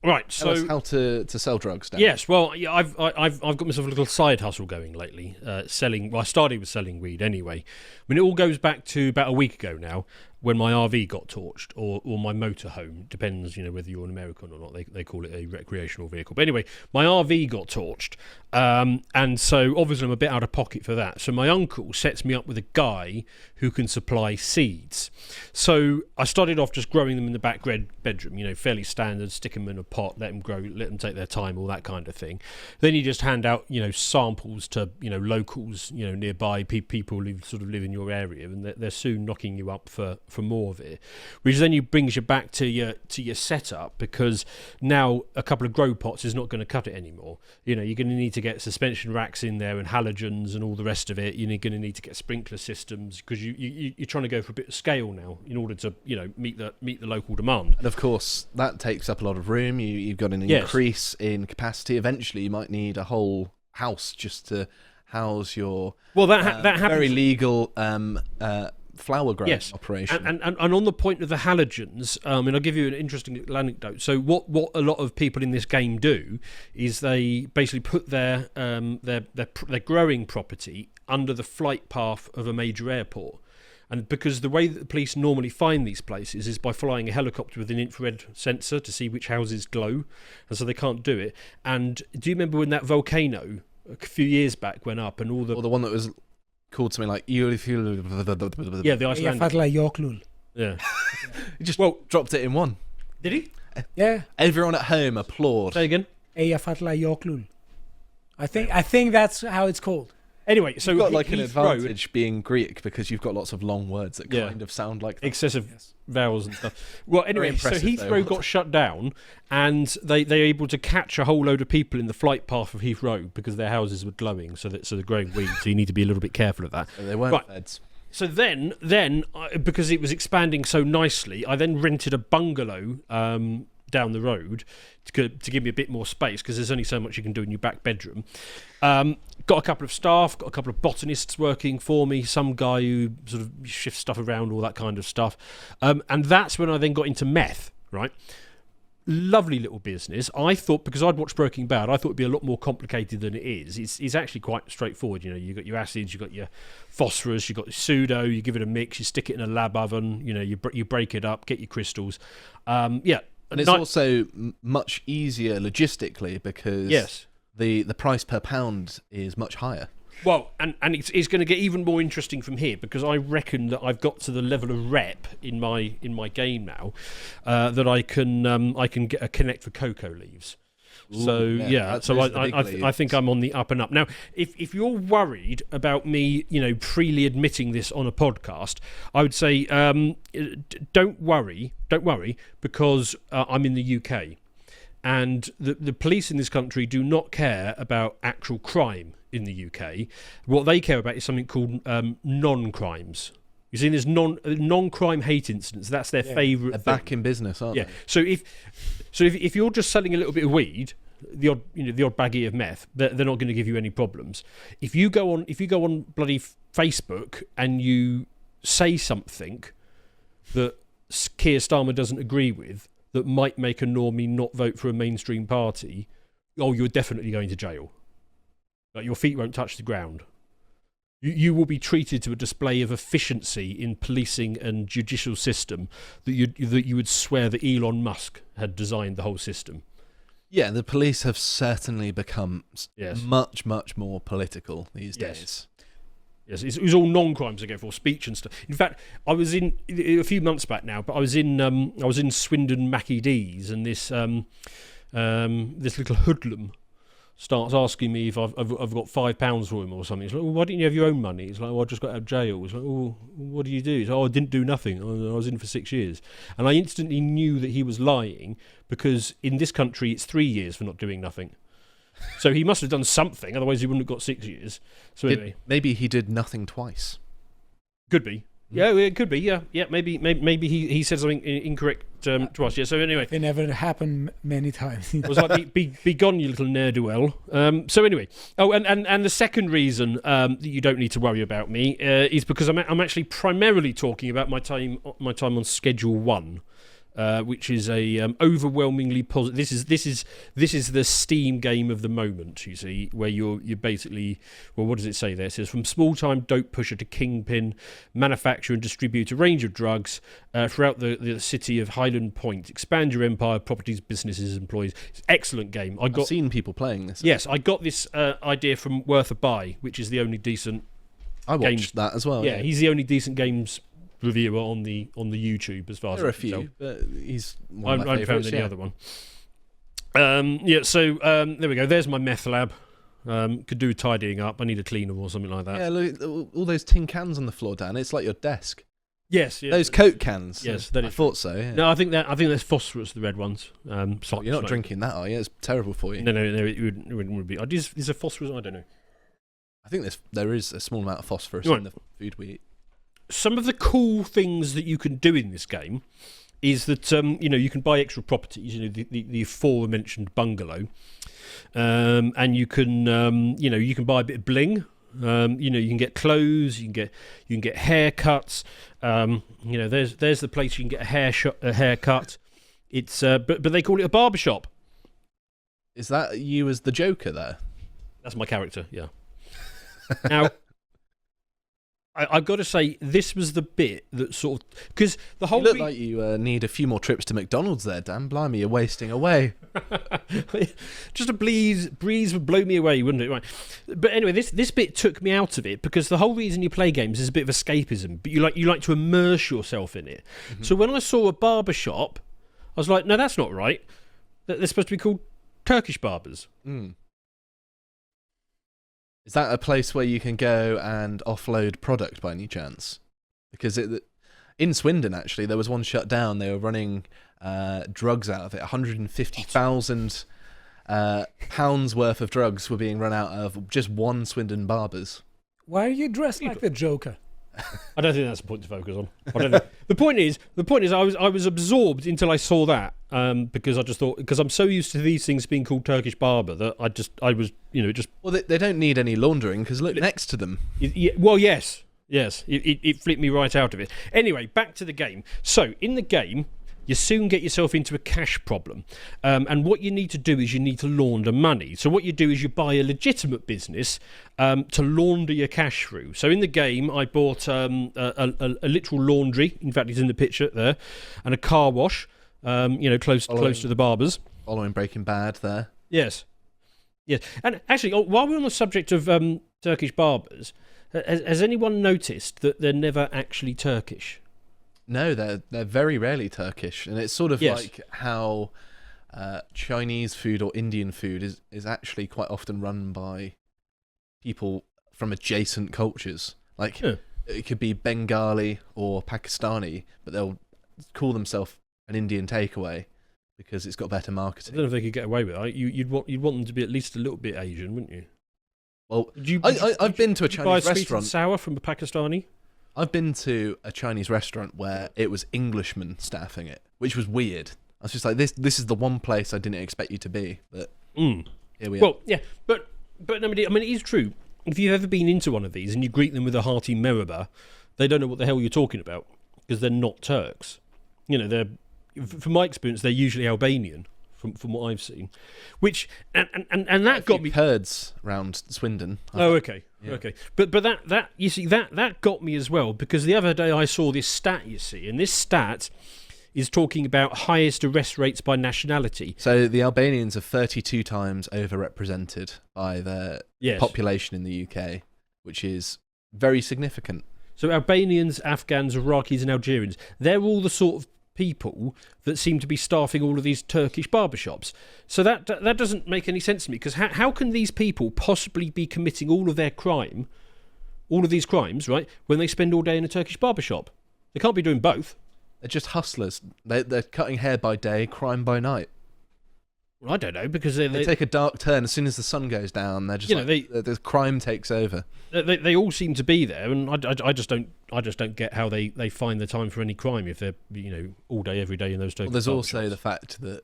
Right, Tell us how to sell drugs, Dan. Yes, well, yeah, I've got myself a little side hustle going lately. Selling. Well, I started with selling weed anyway. I mean, it all goes back to about a week ago now, when my RV got torched, or my motorhome, depends, whether you're an American or not. They call it a recreational vehicle. But anyway, my RV got torched, and so obviously I'm a bit out of pocket for that. So my uncle sets me up with a guy who can supply seeds. So I started off just growing them in the back bedroom, fairly standard, stick them in a pot, let them grow, let them take their time, all that kind of thing. Then you just hand out, samples to, locals, nearby, people who sort of live in your area, and they're soon knocking you up for more of it, which then brings you back to your setup, because now a couple of grow pots is not going to cut it anymore. You're going to need to get suspension racks in there and halogens and all the rest of it. You're going to need to get sprinkler systems, because you're trying to go for a bit of scale now in order to meet the local demand. And of course that takes up a lot of room. You've got an increase in capacity. Eventually you might need a whole house just to house your that very legal flower growing operation. And on the point of the halogens, and I'll give you an interesting little anecdote. So what a lot of people in this game do is they basically put their growing property under the flight path of a major airport. And because the way that the police normally find these places is by flying a helicopter with an infrared sensor to see which houses glow, and so they can't do it. And do you remember when that volcano a few years back went up, and all the one that was called something like the Icelandic. Yeah. He just dropped it in one. Did he? Yeah. Everyone at home applaud. Say again. I think that's how it's called. Anyway, so you've got like an advantage being Greek, because you've got lots of long words that kind of sound like that. Excessive vowels and stuff. Well, anyway, so Heathrow got shut down, and they're able to catch a whole load of people in the flight path of Heathrow because their houses were glowing, so they're growing weed. So you need to be a little bit careful of that. So they weren't feds. So then, because it was expanding so nicely, I then rented a bungalow down the road to give me a bit more space, because there's only so much you can do in your back bedroom. Got a couple of staff, got a couple of botanists working for me, some guy who sort of shifts stuff around, all that kind of stuff. And that's when I then got into meth, right? Lovely little business. I thought, because I'd watched Breaking Bad, I thought it'd be a lot more complicated than it is. It's actually quite straightforward. You've got your acids, you've got your phosphorus, you've got your pseudo, you give it a mix, you stick it in a lab oven, you break it up, get your crystals. And it's also much easier logistically, because the price per pound is much higher. Well, and it's going to get even more interesting from here, because I reckon that I've got to the level of rep in my game now that I can get a connect for cocoa leaves. So I think I'm on the up and up now. If you're worried about me, freely admitting this on a podcast, I would say don't worry, because I'm in the UK, and the police in this country do not care about actual crime in the UK. What they care about is something called non-crimes. You see, there's non-crime hate incidents. That's their favourite. They're back in business, aren't they? So if you're just selling a little bit of weed, the odd baggie of meth, they're not going to give you any problems. If you go on bloody Facebook and you say something that Keir Starmer doesn't agree with, that might make a normie not vote for a mainstream party, you're definitely going to jail. Like, your feet won't touch the ground. You will be treated to a display of efficiency in policing and judicial system that you would swear that Elon Musk had designed the whole system. Yeah, the police have certainly become much, much more political these days. Yes, it was all non-crimes again for speech and stuff. In fact, I was in a few months back now, but I was in Swindon Mackie D's, and this little hoodlum starts asking me if I've got £5 for him or something. He's like, well, why didn't you have your own money? He's like, well, I just got out of jail. He's like, oh, what do you do? He's like, I didn't do nothing. I was in for 6 years. And I instantly knew that he was lying, because in this country it's 3 years for not doing nothing. So he must have done something, otherwise he wouldn't have got 6 years. So anyway, maybe he did nothing twice. Could be. Yeah, it could be. Yeah. Maybe he said something incorrect to us. Yeah. So anyway, it never happened many times. It was like, be gone, you little ne'er-do-well. So anyway, and the second reason that you don't need to worry about me is because I'm actually primarily talking about my time on Schedule 1. which is a overwhelmingly positive. This is the Steam game of the moment. You see, where you're basically, well, what does it say there? It says from small-time dope pusher to kingpin, manufacture and distribute a range of drugs throughout the city of Highland Point. Expand your empire, properties, businesses, employees. It's an excellent game. I've seen people playing this. Yes, I got this idea from Worth a Buy, which is the only decent. I watched that as well. Yeah, he's the only decent games reviewer on the YouTube as far as there are a few, but he's one of my I haven't found any other one. There we go. There's my meth lab. Could do with tidying up. I need a cleaner or something like that. Yeah, look, all those tin cans on the floor, Dan. It's like your desk. Yes, those Coke cans. Yes, I thought so. Yeah. No, I think that's phosphorus. The red ones. You're not drinking that, are you? It's terrible for you. No, it wouldn't be. Is there phosphorus? I don't know. I think there is a small amount of phosphorus in the food we eat. Some of the cool things that you can do in this game is that you can buy extra properties. The aforementioned bungalow, and you can you can buy a bit of bling. You can get clothes. You can get haircuts. There's the place you can get a haircut. It's but they call it a barbershop. Is that you as the Joker there? That's my character. Yeah. Now, I've got to say, this was the bit that sort of... Because the whole... You look like you need a few more trips to McDonald's there, Dan. Blimey, you're wasting away. Just a breeze would blow me away, wouldn't it? Right. But anyway, this bit took me out of it, because the whole reason you play games is a bit of escapism, but you like to immerse yourself in it. Mm-hmm. So when I saw a barber shop, I was like, no, that's not right. They're supposed to be called Turkish barbers. Mm. Is that a place where you can go and offload product by any chance? Because in Swindon, actually, there was one shut down. They were running drugs out of it. 150,000 pounds worth of drugs were being run out of just one Swindon barber's. Why are you dressed like the Joker? I don't think that's the point to focus on. I don't know. The point is, I was absorbed until I saw that, because I just thought, because I'm so used to these things being called Turkish barber that I was just. Well, they don't need any laundering because look next to them. Well, yes, it flipped me right out of it. Anyway, back to the game. So in the game, you soon get yourself into a cash problem. And what you need to do is you need to launder money. So what you do is you buy a legitimate business to launder your cash through. So in the game, I bought a literal laundry. In fact, it's in the picture there. And a car wash, close to the barbers. Following Breaking Bad there. Yes. And actually, while we're on the subject of Turkish barbers, has anyone noticed that they're never actually Turkish? No, they're very rarely Turkish, and it's sort of like how Chinese food or Indian food is actually quite often run by people from adjacent cultures. Like it could be Bengali or Pakistani, but they'll call themselves an Indian takeaway because it's got better marketing. I don't know if they could get away with it. You'd want them to be at least a little bit Asian, wouldn't you? Well, I've been to a Chinese restaurant. Sweet and sour from a Pakistani. I've been to a Chinese restaurant where it was Englishmen staffing it, which was weird. I was just like, this is the one place I didn't expect you to be, but here we are. Well, yeah, but I mean, it is true. If you've ever been into one of these and you greet them with a hearty merhaba, they don't know what the hell you're talking about because they're not Turks. They're, from my experience, they're usually Albanian. From what I've seen, which and that got me herds around Swindon. Okay. But that you see that got me as well, because the other day I saw this stat, and this stat is talking about highest arrest rates by nationality. So the Albanians are 32 times overrepresented by their population in the UK, which is very significant. So Albanians, Afghans, Iraqis, and Algerians, they're all the sort of people that seem to be staffing all of these Turkish barbershops. So that doesn't make any sense to me, because how can these people possibly be committing all of these crimes, right, when they spend all day in a Turkish barbershop? They can't be doing both. They're just hustlers. They're cutting hair by day, crime by night. Well, I don't know, because they take a dark turn as soon as the sun goes down. They're just the crime takes over. They all seem to be there, and I just don't get how they find the time for any crime if they're all day every day in those Turkish. Well, there's also the fact that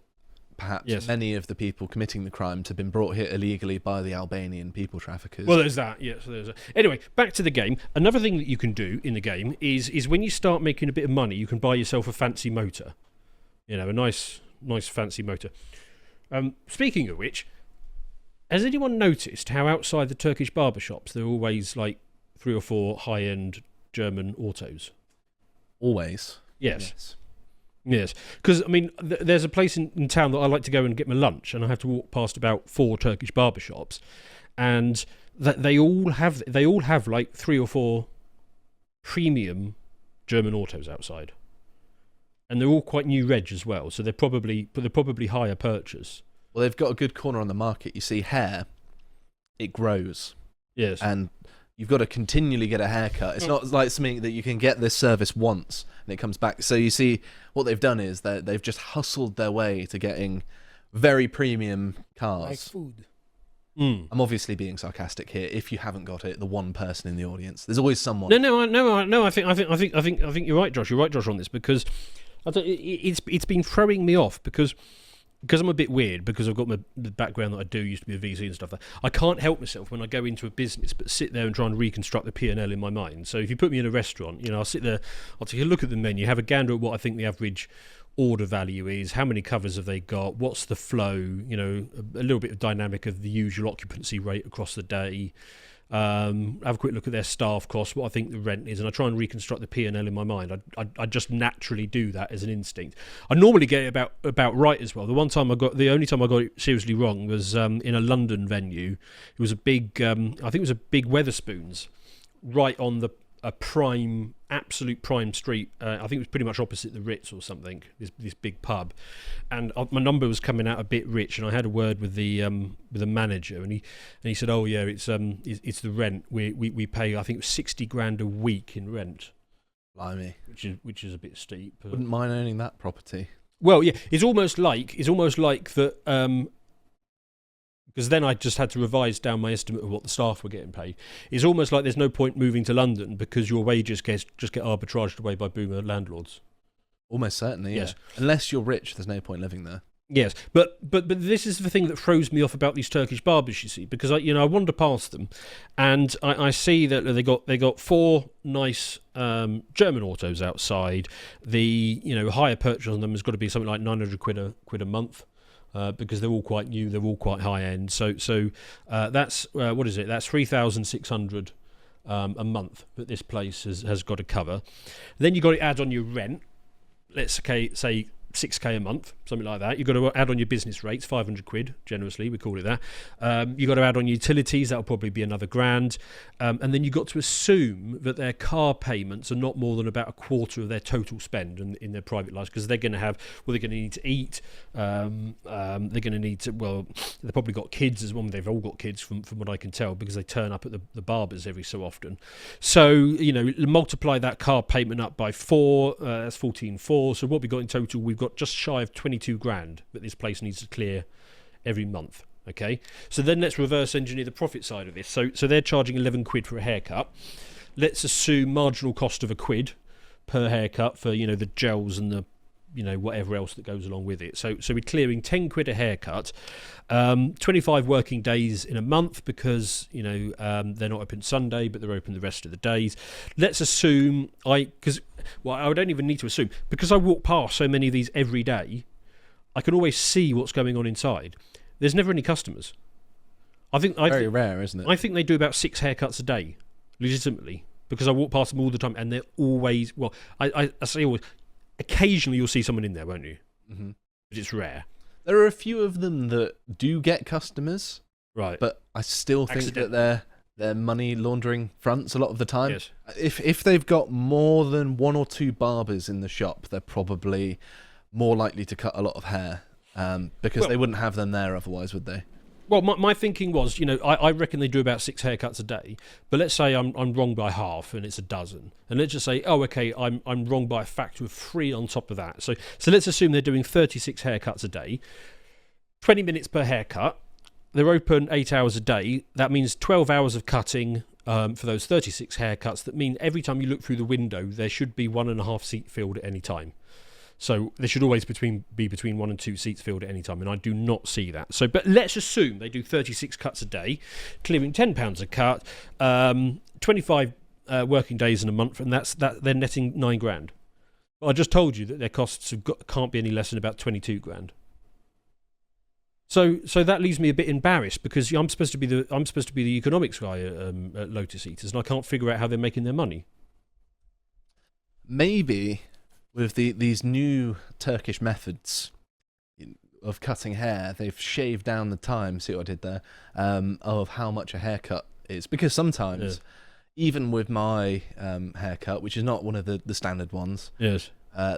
perhaps many of the people committing the crimes have been brought here illegally by the Albanian people traffickers. Well, there's that. Yes, there's that. Anyway, back to the game. Another thing that you can do in the game is when you start making a bit of money, you can buy yourself a fancy motor. a nice fancy motor. Speaking of which, has anyone noticed how outside the Turkish barber shops there are always like 3 or 4 high-end German autos? Always. Yes. Because, I mean, there's a place in town that I like to go and get my lunch, and I have to walk past about 4 Turkish barber shops, and they all have like 3 or 4 premium German autos outside. And they're all quite new reg as well, so they're probably higher purchase. Well, they've got a good corner on the market. You see, hair, it grows. Yes. And you've got to continually get a haircut. It's not like something that you can get this service once and it comes back. So you see, what they've done is that they've just hustled their way to getting very premium cars. Like food. I'm obviously being sarcastic here. If you haven't got it, the one person in the audience, there's always someone. No. I think you're right, Josh. You're right, Josh, on this, because it's been throwing me off because I'm a bit weird, because I've got the background that I do, used to be a VC and stuff. I can't help myself when I go into a business but sit there and try and reconstruct the P&L in my mind. So if you put me in a restaurant, I'll sit there, I'll take a look at the menu, have a gander at what I think the average order value is, how many covers have they got, what's the flow, a little bit of dynamic of the usual occupancy rate across the day. Have a quick look at their staff costs, what I think the rent is, and I try and reconstruct the P&L in my mind. I just naturally do that as an instinct. I normally get it about right as well. The only time I got it seriously wrong was in a London venue. It was a big, I think it was a big Wetherspoons, right on a absolute prime street. I think it was pretty much opposite the Ritz or something, this big pub, and my number was coming out a bit rich, and I had a word with the manager, and he said, oh yeah, it's the rent. We pay, I think it was 60 grand a week in rent. Blimey. Which is a bit steep. Wouldn't mind owning that property. Well, yeah, it's almost like that. Because then I just had to revise down my estimate of what the staff were getting paid. It's almost like there's no point moving to London because your wages just get arbitraged away by boomer landlords. Almost certainly, yes. Yeah. Unless you're rich, there's no point living there. Yes, but this is the thing that throws me off about these Turkish barbers, you see, because I wander past them, and I see that they got 4 nice German autos outside. The higher purchase on them has got to be something like 900 quid a month. Because they're all quite new, they're all quite high end. So that's what is it? That's 3,600 a month that this place has got to cover. Then you've got to add on your rent. Let's say 6k a month, something like that. You've got to add on your business rates, 500 quid, generously, we call it that. You've got to add on utilities, that'll probably be another grand. And then you've got to assume that their car payments are not more than about a quarter of their total spend in their private lives, because they're going to need to eat. They're going to need to, they've probably got kids as well. They've all got kids from what I can tell, because they turn up at the barbers every so often. So, multiply that car payment up by 4, that's 14.4. So what we got in total, we've got just shy of 22 grand that this place needs to clear every month. Okay, so then let's reverse engineer the profit side of this. So they're charging 11 quid for a haircut. Let's assume marginal cost of a quid per haircut for the gels and the whatever else that goes along with it. So we're clearing 10 quid a haircut, 25 working days in a month, because they're not open Sunday, but they're open the rest of the days. Let's assume I don't even need to assume, because I walk past so many of these every day, I can always see what's going on inside. There's never any customers. Very rare, isn't it? I think they do about 6 haircuts a day, legitimately, because I walk past them all the time, and they're always, I say always, occasionally you'll see someone in there, won't you? Mm-hmm. But it's rare. There are a few of them that do get customers, right? But I still think that they're money laundering fronts a lot of the time. Yes. If they've got more than 1 or 2 barbers in the shop, they're probably more likely to cut a lot of hair, because they wouldn't have them there otherwise, would they? Well, my thinking was, I reckon they do about 6 haircuts a day. But let's say I'm wrong by half, and it's a dozen. And let's just say, I'm wrong by a factor of 3 on top of that. So let's assume they're doing 36 haircuts a day, 20 minutes per haircut. They're open 8 hours a day. That means 12 hours of cutting for those 36 haircuts. That mean every time you look through the window, there should be 1.5 seat filled at any time. So there should always be between 1 and 2 seats filled at any time, and I do not see that. So, but let's assume they do 36 cuts a day, clearing £10 a cut, 25 working days in a month, and that they're netting 9 grand. I just told you that their costs can't be any less than about 22 grand. So that leaves me a bit embarrassed because I'm supposed to be the economics guy at Lotus Eaters, and I can't figure out how they're making their money. Maybe with these new Turkish methods of cutting hair, they've shaved down the time. See what I did there? Of how much a haircut is, because sometimes. Yeah. Even with my haircut, which is not one of the standard ones, yes,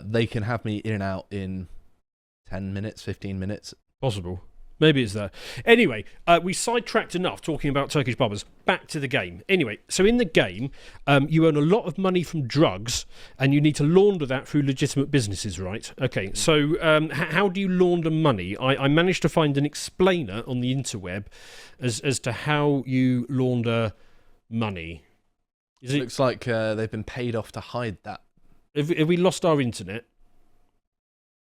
they can have me in and out in 10 minutes, 15 minutes. Possible. Maybe it's that. Anyway, we sidetracked enough talking about Turkish barbers. Back to the game. Anyway, so in the game, you earn a lot of money from drugs, and you need to launder that through legitimate businesses, right? Okay, so how do you launder money? I managed to find an explainer on the interweb as to how you launder money. It looks like they've been paid off to hide that. Have we lost our internet?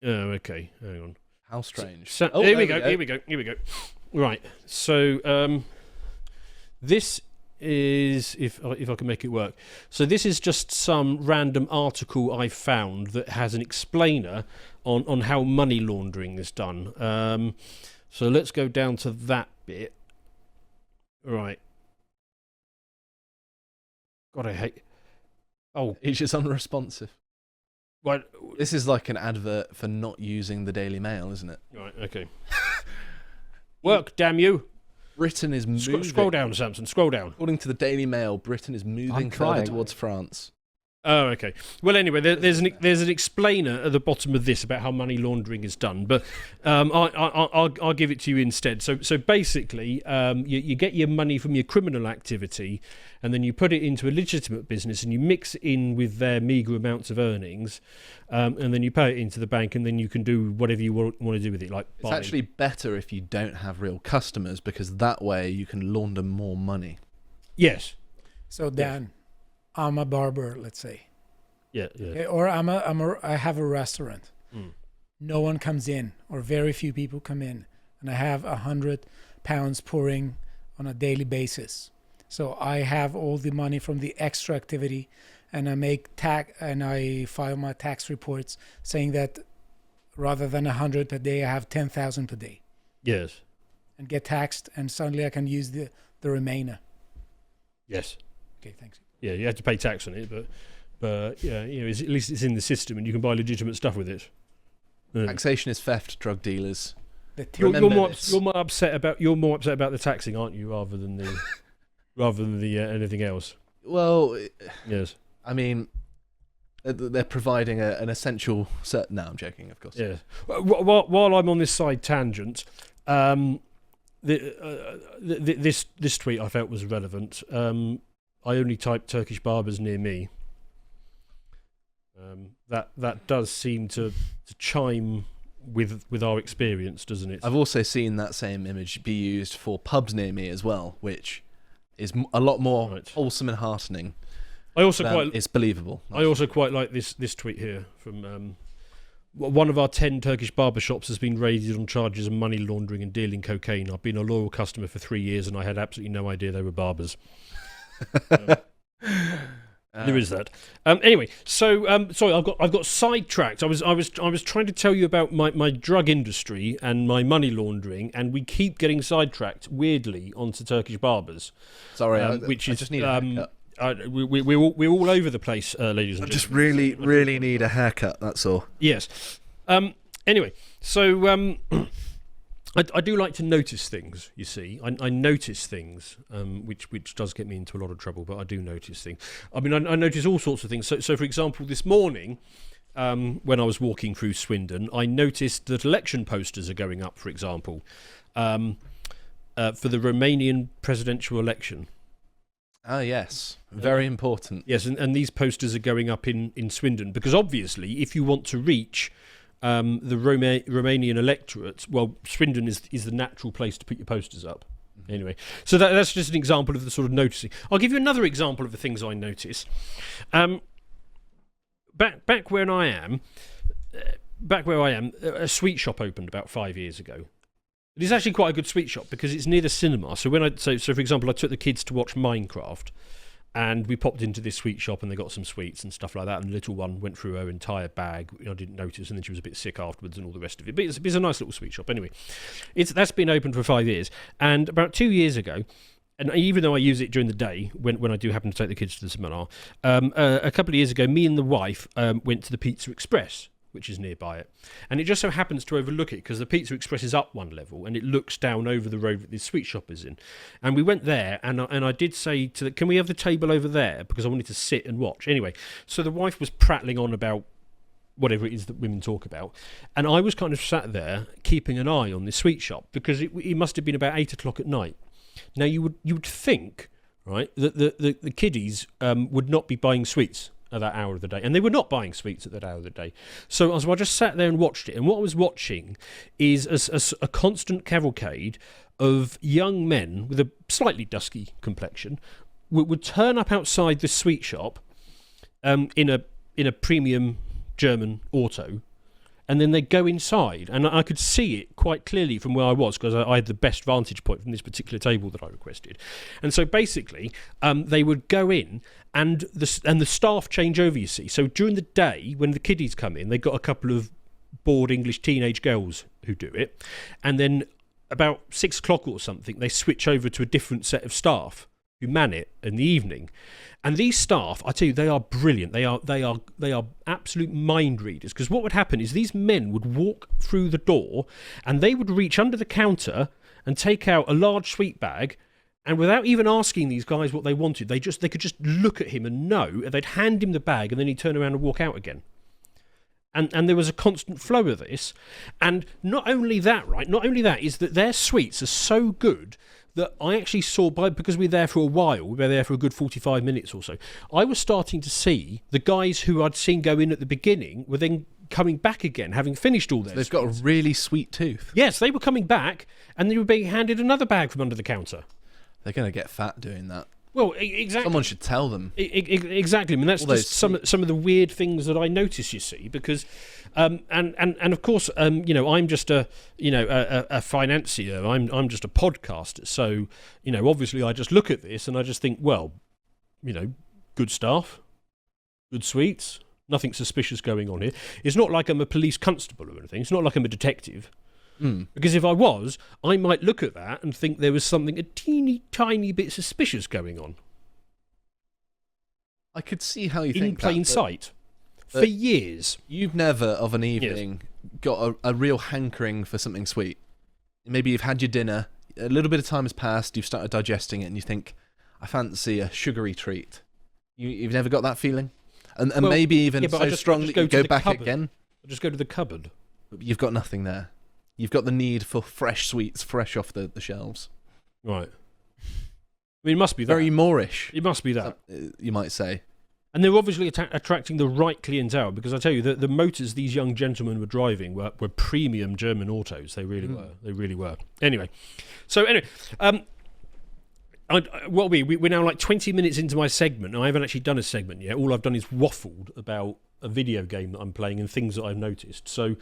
Oh, okay. Hang on. How strange. So, here we go. Right. So this is, if I can make it work. So this is just some random article I found that has an explainer on how money laundering is done. So let's go down to that bit. Right. God, I hate. Oh, it's just unresponsive. What? This is like an advert for not using the Daily Mail, isn't it? Right. Okay. Work, damn you! Britain is moving. Scroll down, Samson. Scroll down. According to the Daily Mail, Britain is moving further towards France. Oh, okay. Well, anyway, there's an explainer at the bottom of this about how money laundering is done, but I'll give it to you instead. So basically, you get your money from your criminal activity, and then you put it into a legitimate business, and you mix it in with their meagre amounts of earnings, and then you pay it into the bank, and then you can do whatever you want to do with it. Like it's actually better if you don't have real customers, because that way you can launder more money. Yes. So Dan. I'm a barber, let's say. Yeah. Okay, or I have a restaurant. No one comes in, or very few people come in, and I have £100 pouring on a daily basis. So I have all the money from the extra activity, and I make and I file my tax reports saying that rather than 100 per day, I have 10,000 per day. Yes. And get taxed, and suddenly I can use the remainder. Yes. Okay, thanks. Yeah, you have to pay tax on it, but yeah, at least it's in the system, and you can buy legitimate stuff with it. Taxation is theft, drug dealers. You're more upset about the taxing, aren't you, rather than the anything else? Well, yes. I mean, they're providing an essential. No, I'm joking, of course. Yeah. While I'm on this side tangent, this tweet I felt was relevant. I only typed Turkish barbers near me. That does seem to chime with our experience, doesn't it? I've also seen that same image be used for pubs near me as well, which is a lot more wholesome and heartening. It's believable. I also quite like this tweet here from one of our 10 Turkish barbershops has been raided on charges of money laundering and dealing cocaine. I've been a loyal customer for 3 years, and I had absolutely no idea they were barbers. There is that. Anyway, so sorry, I've got sidetracked. I was trying to tell you about my drug industry and my money laundering, and we keep getting sidetracked weirdly onto Turkish barbers. Sorry, I just need a haircut. We're all over the place, ladies and gentlemen. I just really need a haircut. That's all. Yes. Anyway, so I do like to notice things, you see. I notice things, which does get me into a lot of trouble, but I do notice things. I mean, I notice all sorts of things. So for example, this morning, when I was walking through Swindon, I noticed that election posters are going up, for example, for the Romanian presidential election. Ah, yes. Very important. Yes, and these posters are going up in Swindon, because obviously, if you want to reach the Romanian electorate, well, Swindon is the natural place to put your posters up. Mm-hmm. Anyway, so that's just an example of the sort of noticing. I'll give you another example of the things I notice. Back where I am, a sweet shop opened about 5 years ago. It is actually quite a good sweet shop because it's near the cinema. So so for example, I took the kids to watch Minecraft. And we popped into this sweet shop and they got some sweets and stuff like that. And the little one went through her entire bag. I didn't notice, and then she was a bit sick afterwards and all the rest of it. But it's a nice little sweet shop. Anyway, that's been open for 5 years. And about 2 years ago, and even though I use it during the day when I do happen to take the kids to the seminar, a couple of years ago, me and the wife went to the Pizza Express, which is nearby it. And it just so happens to overlook it because the Pizza Express is up one level and it looks down over the road that this sweet shop is in. And we went there and I did say can we have the table over there? Because I wanted to sit and watch. Anyway, so the wife was prattling on about whatever it is that women talk about. And I was kind of sat there keeping an eye on this sweet shop because it must have been about 8 o'clock at night. Now, you would think, right, that the kiddies would not be buying sweets at that hour of the day, and they were not buying sweets at that hour of the day. So I just sat there and watched it, and what I was watching is a constant cavalcade of young men with a slightly dusky complexion would turn up outside the sweet shop in a premium German auto, and then they'd go inside, and I could see it quite clearly from where I was because I had the best vantage point from this particular table that I requested. And so basically, they would go in, and the staff change over, you see. So during the day, when the kiddies come in, they've got a couple of bored English teenage girls who do it, and then about 6 o'clock or something, they switch over to a different set of staff who man it in the evening. And these staff, I tell you, they are brilliant. They are absolute mind readers. Because what would happen is these men would walk through the door and they would reach under the counter and take out a large sweet bag. And without even asking these guys what they wanted, they could just look at him and know. And they'd hand him the bag and then he'd turn around and walk out again. And there was a constant flow of this. And not only that, is that their sweets are so good that I actually saw, because we were there for a while, we were there for a good 45 minutes or so, I was starting to see the guys who I'd seen go in at the beginning were then coming back again, having finished all their They've got a really sweet tooth. Yes, they were coming back, and they were being handed another bag from under the counter. They're going to get fat doing that. Well, exactly. Someone should tell them. Exactly. I mean, that's just some of the weird things that I notice, you see, because, and of course, I'm just a financier. I'm just a podcaster. So, obviously, I just look at this and I just think, well, good staff, good sweets, nothing suspicious going on here. It's not like I'm a police constable or anything. It's not like I'm a detective. Because if I was, I might look at that and think there was something a teeny tiny bit suspicious going on. I could see how you in think plain that, sight for years. You've never, of an evening, got a real hankering for something sweet. Maybe you've had your dinner, a little bit of time has passed, you've started digesting it, and you think, I fancy a sugary treat. You've never got that feeling? And well, maybe even so strong that you go back cupboard. Again? I just go to the cupboard. But you've got nothing there. You've got the need for fresh sweets, fresh off the shelves. Right. I mean, it must be that. Very Moorish. It must be that. You might say. And they're obviously attracting the right clientele, because I tell you, the motors these young gentlemen were driving were premium German autos. They really were. They really were. Anyway. We're now like 20 minutes into my segment, and I haven't actually done a segment yet. All I've done is waffled about a video game that I'm playing and things that I've noticed. So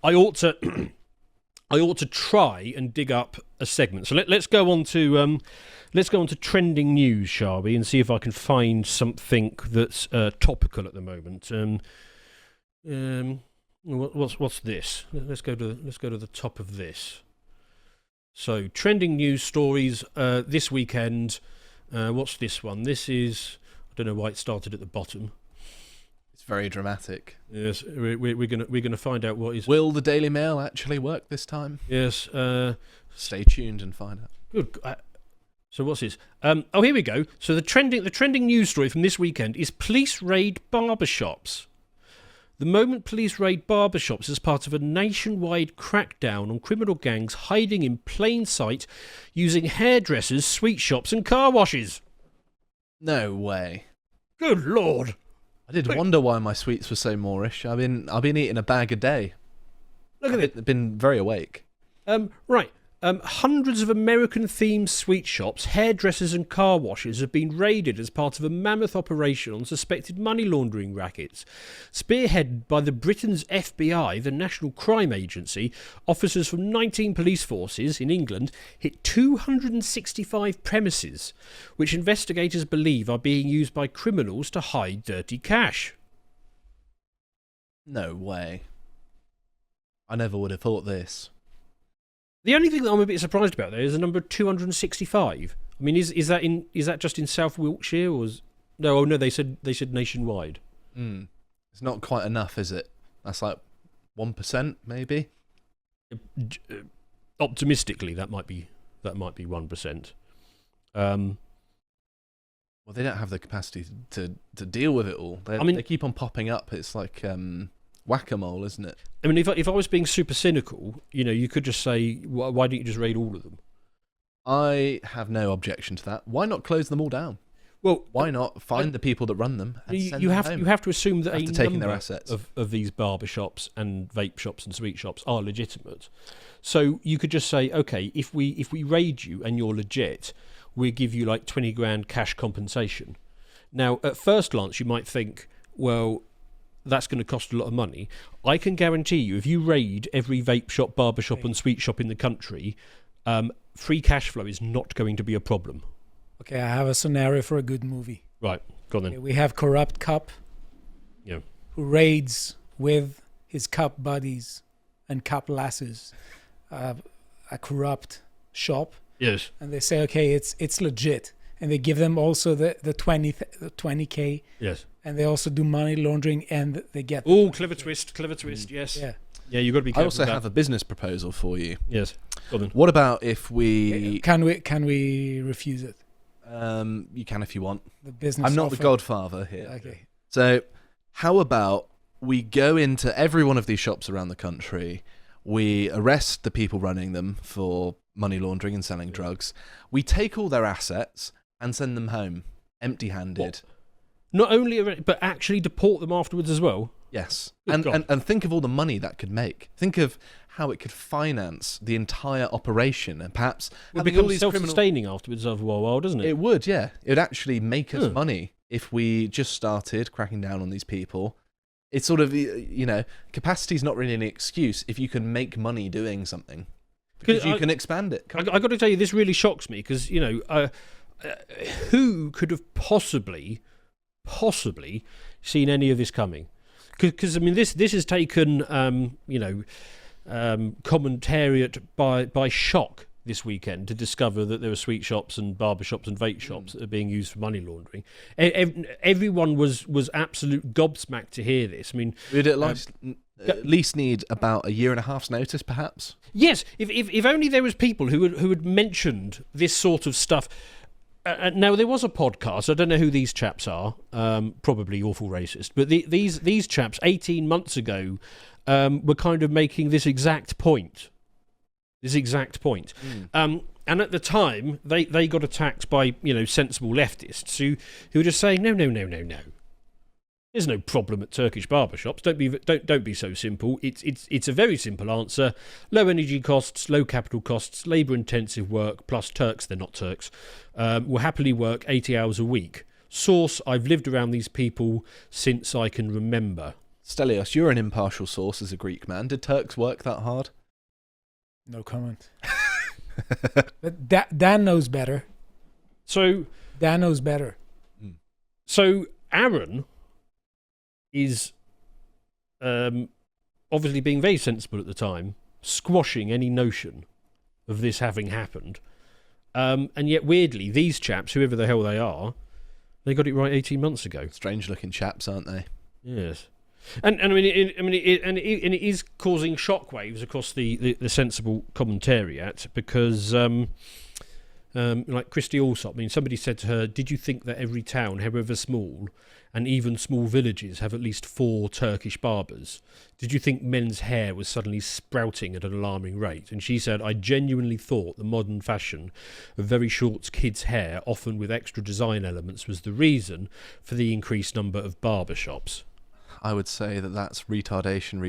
I ought to... I ought to try and dig up a segment. So let's go on to trending news, shall we, and see if I can find something that's topical at the moment. What's this? Let's go to the top of this. So trending news stories this weekend. What's this one? This is, I don't know why it started at the bottom. Very dramatic. Yes, we're gonna find out what is. Will the Daily Mail actually work this time? Yes. Stay tuned and find out. Good. So what's this? Here we go. So the trending news story from this weekend is police raid barbershops. The moment police raid barbershops as part of a nationwide crackdown on criminal gangs hiding in plain sight using hairdressers, sweet shops, and car washes. No way. Good Lord. I did wonder why my sweets were so Moorish. I've been eating a bag a day. Look at it. I've been very awake. Right. Hundreds of American-themed sweet shops, hairdressers and car washes have been raided as part of a mammoth operation on suspected money laundering rackets. Spearheaded by the Britain's FBI, the National Crime Agency, officers from 19 police forces in England hit 265 premises, which investigators believe are being used by criminals to hide dirty cash. No way. I never would have thought this. The only thing that I'm a bit surprised about there is the number 265. I mean, is that just in South Wiltshire or no? They said nationwide. It's not quite enough, is it? That's like 1%, maybe. Optimistically, that might be 1%. Well, they don't have the capacity to deal with it all. They keep on popping up. It's like whack-a-mole, isn't it? I mean, if I was being super cynical, you could just say, why don't you just raid all of them? I have no objection to that. Why not close them all down? Well, why not find the people that run them and send you them have home? You have to assume that after taking their assets of these barber shops and vape shops and sweet shops are legitimate. So you could just say, okay, if we raid you and you're legit, we'll give you like 20 grand cash compensation. Now, at first glance, you might think, well, that's going to cost a lot of money. I can guarantee you, if you raid every vape shop, barber shop and sweet shop in the country, free cash flow is not going to be a problem. Okay, I have a scenario for a good movie. Right, go on then. Okay, we have corrupt cop who raids with his cop buddies and cop lasses a corrupt shop. Yes. And they say, okay, it's legit. And they give them also the 20K. Yes. And they also do money laundering and they get... Oh, clever twist, yes. Yeah. Yeah, you've got to be careful. I also have a business proposal for you. Yes. Go on then. What about if we... Can we refuse it? You can if you want. The business I'm not offer. the godfather here. Okay. So how about we go into every one of these shops around the country, we arrest the people running them for money laundering and selling drugs, we take all their assets and send them home empty-handed. What? Not only but actually deport them afterwards as well? Yes. Good God. And think of all the money that could make. Think of how it could finance the entire operation and perhaps... It would become self-sustaining afterwards after a while, doesn't it? It would, yeah. It would actually make us money if we just started cracking down on these people. It's sort of, capacity is not really an excuse if you can make money doing something. Because you can expand it. I got to tell you, this really shocks me because, who could have possibly seen any of this coming? Because I mean, this has taken commentariat by shock this weekend to discover that there are sweet shops and barber shops and vape shops that are being used for money laundering. Everyone was absolute gobsmacked to hear this. I mean, we'd at least need about a year and a half's notice, perhaps. Yes, if only there was people who had mentioned this sort of stuff. Now, there was a podcast, I don't know who these chaps are, probably awful racist, but these chaps 18 months ago were kind of making this exact point. And at the time, they got attacked by sensible leftists who were just saying, no. There's no problem at Turkish barbershops. Don't be so simple. It's a very simple answer. Low energy costs, low capital costs, labour-intensive work, plus Turks, they're not Turks, will happily work 80 hours a week. Source, I've lived around these people since I can remember. Stelios, you're an impartial source as a Greek man. Did Turks work that hard? No comment. But Dan knows better. So Dan knows better. So Aaron is obviously being very sensible at the time, squashing any notion of this having happened. And yet, weirdly, these chaps, whoever the hell they are, they got it right 18 months ago. Strange-looking chaps, aren't they? Yes. And I mean, it is causing shockwaves across the sensible commentariat because, like Christy Allsop, I mean, somebody said to her, "Did you think that every town, however small, and even small villages, have at least 4 Turkish barbers? Did you think men's hair was suddenly sprouting at an alarming rate?" And she said, "I genuinely thought the modern fashion of very short kids' hair, often with extra design elements, was the reason for the increased number of barber shops." I would say that's retardation.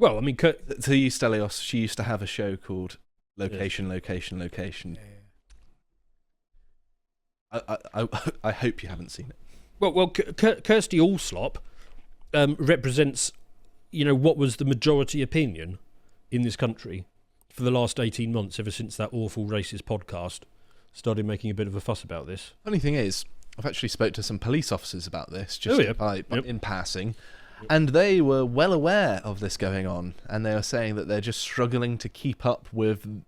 Well, I mean, to use Stelios, she used to have a show called Location. I hope you haven't seen it. Well, Kirsty Allslop represents, what was the majority opinion in this country for the last 18 months, ever since that awful racist podcast started making a bit of a fuss about this. Funny thing is, I've actually spoke to some police officers about this, in passing, and they were well aware of this going on, and they were saying that they're just struggling to keep up with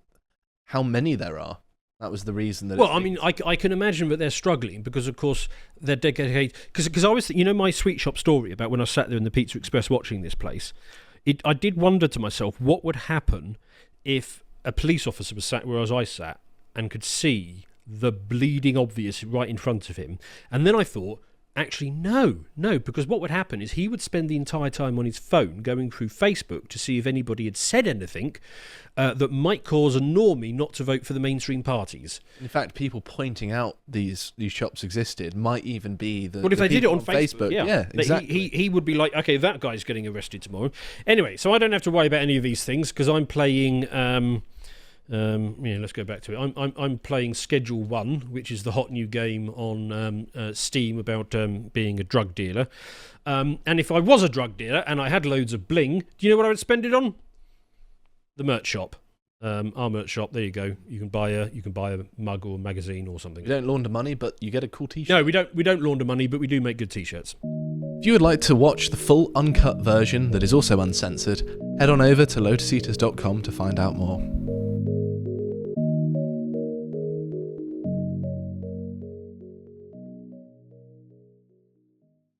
how many there are. That was the reason that. Well, I mean, I can imagine that they're struggling because, of course, they're dedicated. Because I was, my sweet shop story about when I sat there in the Pizza Express watching this place. I did wonder to myself what would happen if a police officer was sat where I sat and could see the bleeding obvious right in front of him, and then I thought, actually, no, because what would happen is he would spend the entire time on his phone going through Facebook to see if anybody had said anything that might cause a normie not to vote for the mainstream parties. In fact, people pointing out these shops existed might even be the. Well, if the they did it on Facebook, yeah, exactly. He would be like, okay, that guy's getting arrested tomorrow. Anyway, so I don't have to worry about any of these things because I'm playing. Let's go back to it. I'm playing Schedule 1, which is the hot new game on Steam about being a drug dealer. And if I was a drug dealer and I had loads of bling, do you know what I would spend it on? The merch shop. Our merch shop. There you go. You can buy a mug or a magazine or something. You don't launder money, but you get a cool T-shirt. No, we don't launder money, but we do make good T-shirts. If you would like to watch the full uncut version that is also uncensored, head on over to lotuseaters.com to find out more.